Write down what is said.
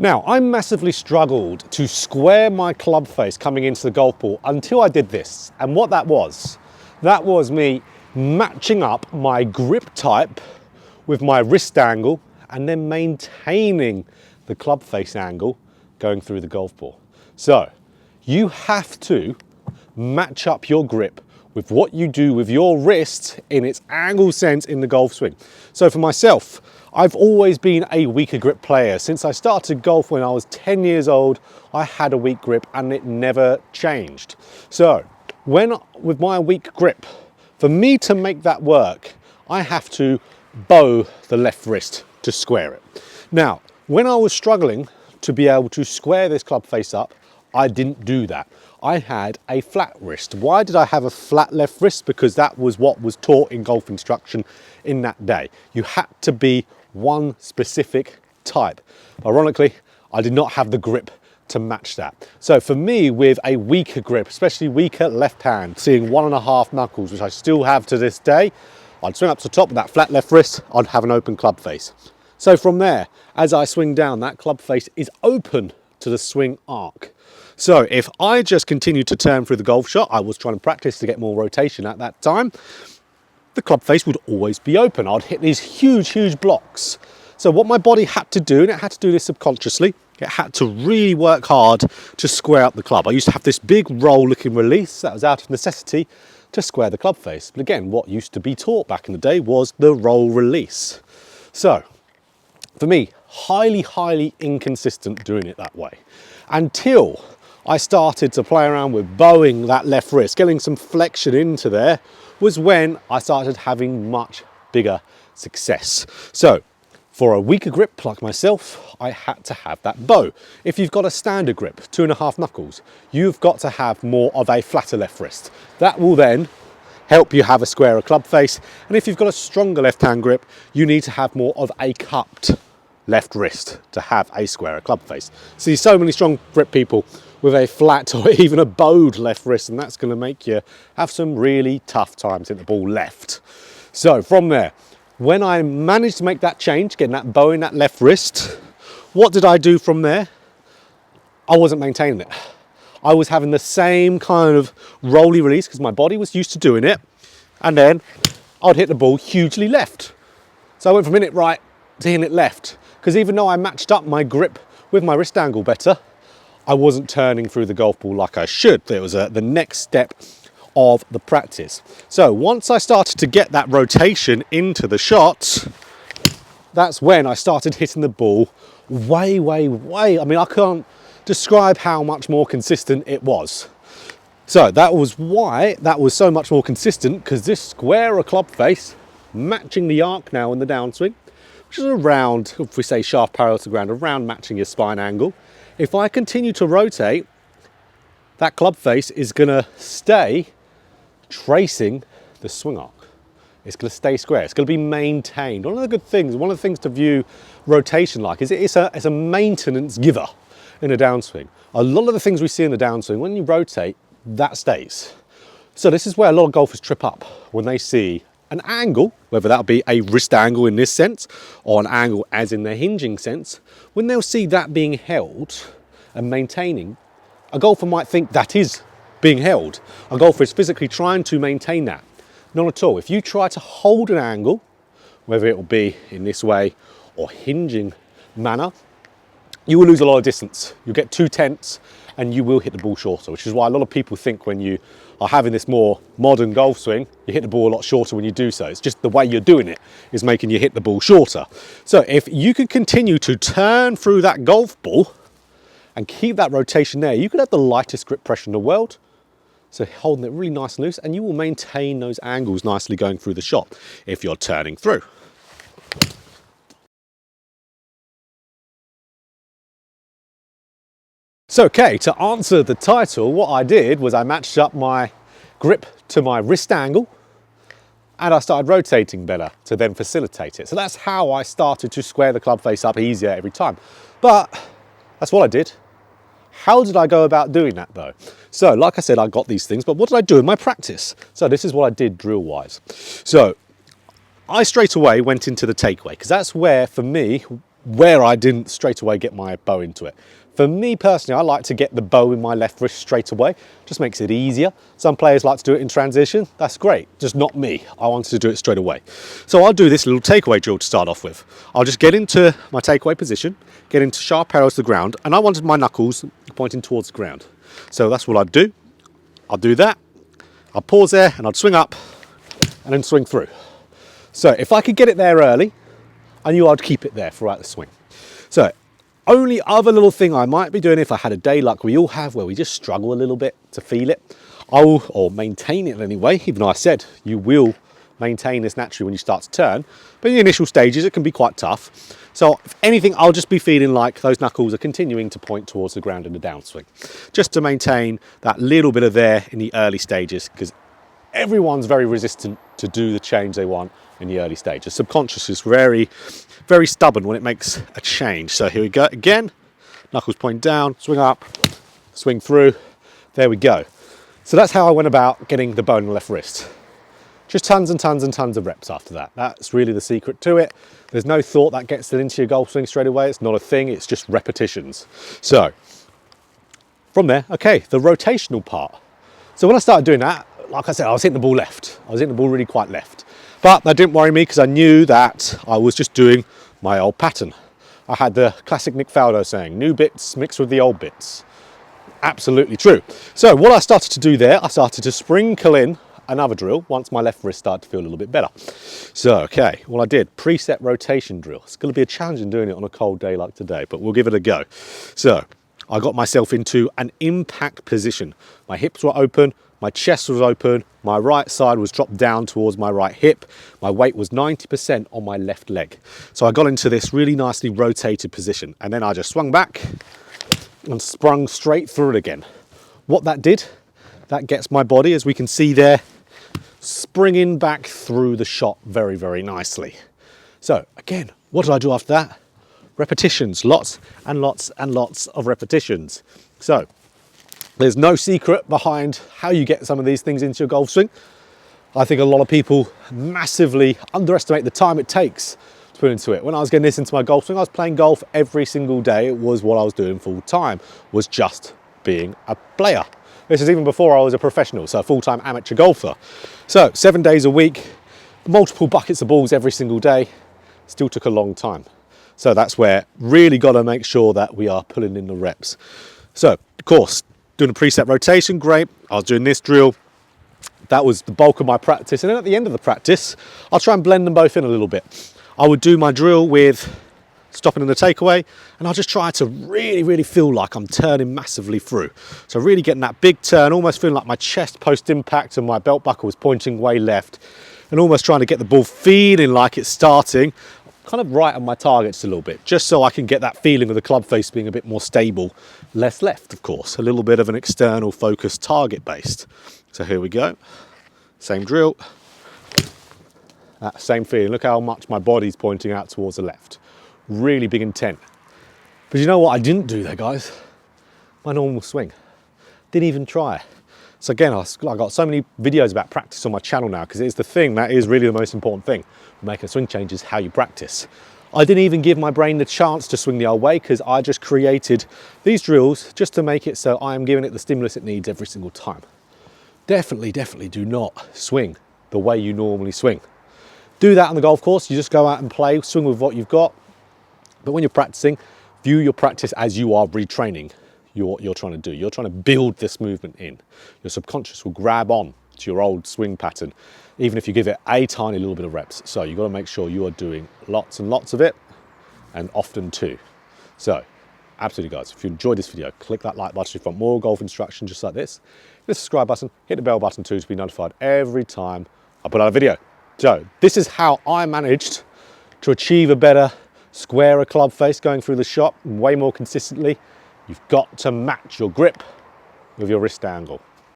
Now, I massively struggled to square my club face coming into the golf ball until I did this. And what that was me matching up my grip type with my wrist angle and then maintaining the club face angle going through the golf ball. So you have to match up your grip with what you do with your wrist in its angle sense in the golf swing. So for myself, I've always been a weaker grip player. Since I started golf when I was 10 years old, I had a weak grip and it never changed. So with my weak grip, for me to make that work, I have to bow the left wrist to square it. Now, when I was struggling to be able to square this club face up, I didn't do that. I had a flat wrist. Why did I have a flat left wrist? Because that was what was taught in golf instruction in that day. You had to be one specific type. Ironically, I did not have the grip to match that. So for me, with a weaker grip, especially weaker left hand, seeing 1.5 knuckles, which I still have to this day, I'd swing up to the top with that flat left wrist, I'd have an open club face. So from there, as I swing down, that club face is open to the swing arc. So if I just continue to turn through the golf shot, I was trying to practice to get more rotation at that time, the club face would always be open. I'd hit these huge blocks. So what my body had to do, and it had to do this subconsciously, it had to really work hard to square up the club. I used to have this big roll looking release that was out of necessity to square the club face. But again, what used to be taught back in the day was the roll release. So for me, highly inconsistent doing it that way until I started to play around with bowing that left wrist, getting some flexion into there, was when I started having much bigger success. So for a weaker grip like myself, I had to have that bow. If you've got a standard grip, 2.5 knuckles, you've got to have more of a flatter left wrist. That will then help you have a squarer club face. And if you've got a stronger left hand grip, you need to have more of a cupped left wrist to have a squarer club face. See so many strong grip people with a flat or even a bowed left wrist, and that's going to make you have some really tough times hitting the ball left. So from there, when I managed to make that change, getting that bow in that left wrist, what did I do from there? I wasn't maintaining it. I was having the same kind of rolly release because my body was used to doing it, and then I'd hit the ball hugely left. So I went from hitting it right to hitting it left, because even though I matched up my grip with my wrist angle better, I wasn't turning through the golf ball like I should. It was the next step of the practice. So once I started to get that rotation into the shot, that's when I started hitting the ball way. I mean, I can't describe how much more consistent it was. So that was why that was so much more consistent, because this squarer club face, matching the arc now in the downswing, which is around, if we say shaft parallel to the ground, around matching your spine angle. If I continue to rotate, that club face is going to stay tracing the swing arc. It's going to stay square. It's going to be maintained. One of the things to view rotation like is it's a maintenance giver in a downswing. A lot of the things we see in the downswing, when you rotate, that stays. So this is where a lot of golfers trip up when they see an angle, whether that be a wrist angle in this sense or an angle as in the hinging sense. When they'll see that being held and maintaining, a golfer might think that is being held. A golfer is physically trying to maintain that. Not at all. If you try to hold an angle, whether it will be in this way or hinging manner, you will lose a lot of distance. You'll get too tense and you will hit the ball shorter, which is why a lot of people think when you are having this more modern golf swing, you hit the ball a lot shorter when you do so. It's just the way you're doing it is making you hit the ball shorter. So if you could continue to turn through that golf ball and keep that rotation there, you could have the lightest grip pressure in the world. So holding it really nice and loose, and you will maintain those angles nicely going through the shot if you're turning through. So, okay, to answer the title, what I did was I matched up my grip to my wrist angle and I started rotating better to then facilitate it. So that's how I started to square the club face up easier every time. But that's what I did. How did I go about doing that though? So like I said, I got these things, but what did I do in my practice? So this is what I did drill wise. So I straight away went into the takeaway because that's where for me, where I didn't straight away get my bow into it. For me personally, I like to get the bow in my left wrist straight away. Just makes it easier. Some players like to do it in transition. That's great, just not me. I wanted to do it straight away. So I'll do this little takeaway drill to start off with. I'll just get into my takeaway position, get into sharp parallels to the ground, and I wanted my knuckles pointing towards the ground. So that's what I'd do. I'll do that. I'll pause there and I'd swing up and then swing through. So if I could get it there early, I knew I'd keep it there throughout the swing. So only other little thing I might be doing if I had a day like we all have where we just struggle a little bit to feel it, or maintain it anyway, even though I said you will maintain this naturally when you start to turn, but in the initial stages it can be quite tough. So if anything, I'll just be feeling like those knuckles are continuing to point towards the ground in the downswing, just to maintain that little bit of there in the early stages, because everyone's very resistant to do the change they want in the early stages. Subconscious is very, very stubborn when it makes a change. So here we go again, knuckles point down, swing up, swing through, there we go. So that's how I went about getting the bow in the left wrist. Just tons and tons and tons of reps after that. That's really the secret to it. There's no thought that gets it into your golf swing straight away. It's not a thing, it's just repetitions. So from there, okay, the rotational part. So when I started doing that, like I said, I was hitting the ball left. I was hitting the ball really quite left. But that didn't worry me because I knew that I was just doing my old pattern. I had the classic Nick Faldo saying, new bits mixed with the old bits. Absolutely true. So what I started to do there, I started to sprinkle in another drill once my left wrist started to feel a little bit better. So, okay, well I did preset rotation drill. It's going to be a challenge in doing it on a cold day like today, but we'll give it a go. So I got myself into an impact position. My hips were open, my chest was open, my right side was dropped down towards my right hip. My weight was 90% on my left leg. So I got into this really nicely rotated position, and then I just swung back and sprung straight through it again. What that did, that gets my body, as we can see there, springing back through the shot very, very nicely. So again, what did I do after that? Repetitions, lots and lots and lots of repetitions. So there's no secret behind how you get some of these things into your golf swing. I think a lot of people massively underestimate the time it takes to put into it. When I was getting this into my golf swing, I was playing golf every single day. It was what I was doing full time, was just being a player. This is even before I was a professional, so a full-time amateur golfer. So 7 days a week, multiple buckets of balls every single day, still took a long time. So that's where really got to make sure that we are pulling in the reps. So of course, doing a preset rotation, great. I was doing this drill. That was the bulk of my practice. And then at the end of the practice, I'll try and blend them both in a little bit. I would do my drill with stopping in the takeaway, and I'll just try to really, really feel like I'm turning massively through. So really getting that big turn, almost feeling like my chest post-impact and my belt buckle was pointing way left, and almost trying to get the ball feeling like it's starting kind of right on my targets a little bit, just so I can get that feeling of the club face being a bit more stable, less left, of course, a little bit of an external focus target based. So here we go, same drill, that same feeling. Look how much my body's pointing out towards the left. Really big intent. But you know what I didn't do there, guys? My normal swing. Didn't even try. So again, I got so many videos about practice on my channel now, because it's the thing that is really the most important thing. Making a swing change is how you practice. I didn't even give my brain the chance to swing the old way, because I just created these drills just to make it so I am giving it the stimulus it needs every single time. Definitely, definitely do not swing the way you normally swing. Do that on the golf course. You just go out and play, swing with what you've got. But when you're practicing, view your practice as you are retraining what you're trying to do. You're trying to build this movement in. Your subconscious will grab on to your old swing pattern, even if you give it a tiny little bit of reps. So you've got to make sure you are doing lots and lots of it, and often too. So absolutely, guys, if you enjoyed this video, click that like button if you want more golf instruction just like this. Hit the subscribe button, hit the bell button too to be notified every time I put out a video. So this is how I managed to achieve a better, squarer club face going through the shot way more consistently. You've got to match your grip with your wrist angle.